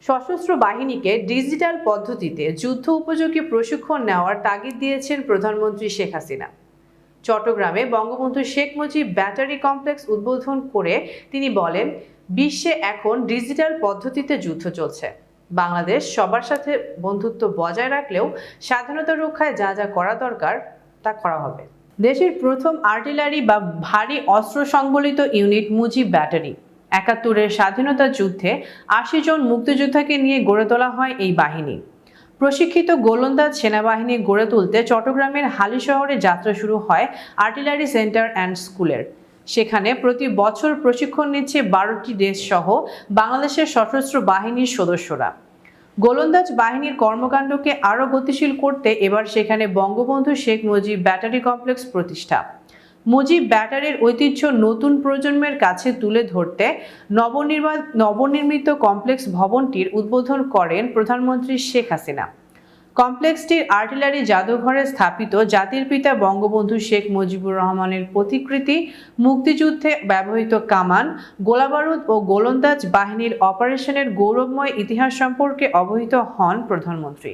সশস্ত্র বাহিনীকে ডিজিটাল পদ্ধতিতে যুদ্ধ উপযোগী প্রশিক্ষণ নেওয়ার তাগিদ দিয়েছেন প্রধানমন্ত্রী শেখ হাসিনা। চট্টগ্রামে বঙ্গবন্ধু শেখ মুজিব ব্যাটারি কমপ্লেক্স উদ্বোধন করে তিনি বলেন, বিশ্বে এখন ডিজিটাল পদ্ধতিতে যুদ্ধ চলছে। বাংলাদেশ সবার সাথে বন্ধুত্ব বজায় রাখলেও স্বাধীনতা রক্ষায় যা যা করা দরকার তা করা হবে। দেশের প্রথম আর্টিলারি বা ভারী অস্ত্র সংবলিত ইউনিট মুজিব ব্যাটারি। ৭১-এর স্বাধীনতা যুদ্ধে ৮০ জন মুক্তিযোদ্ধাকে নিয়ে গড়ে তোলা হয় এই বাহিনী। প্রশিক্ষিত গোলন্দাজ সেনাবাহিনী গড়ে তুলতে চট্টগ্রামের হালিশহরে যাত্রা শুরু হয় আর্টিলারি সেন্টার অ্যান্ড স্কুলের। সেখানে প্রতি বছর প্রশিক্ষণ নিচ্ছে ১২টি দেশ সহ বাংলাদেশের সশস্ত্র বাহিনীর সদস্যরা। গোলন্দাজ বাহিনীর কর্মকাণ্ডকে আরও গতিশীল করতে এবার সেখানে বঙ্গবন্ধু শেখ মুজিব ব্যাটারি কমপ্লেক্স প্রতিষ্ঠা। মুজিব ব্যাটারির ঐতিহ্য নতুন প্রজন্মের কাছে তুলে ধরতে নবনির্মিত কমপ্লেক্স ভবনটির উদ্বোধন করেন প্রধানমন্ত্রী শেখ হাসিনা। কমপ্লেক্সটির আর্টিলারি জাদুঘরে স্থাপিত জাতির পিতা বঙ্গবন্ধু শেখ মুজিবুর রহমানের প্রতিকৃতি, মুক্তিযুদ্ধে ব্যবহৃত কামান, গোলাবারুদ ও গোলন্দাজ বাহিনীর অপারেশনের গৌরবময় ইতিহাস সম্পর্কে অবহিত হন প্রধানমন্ত্রী।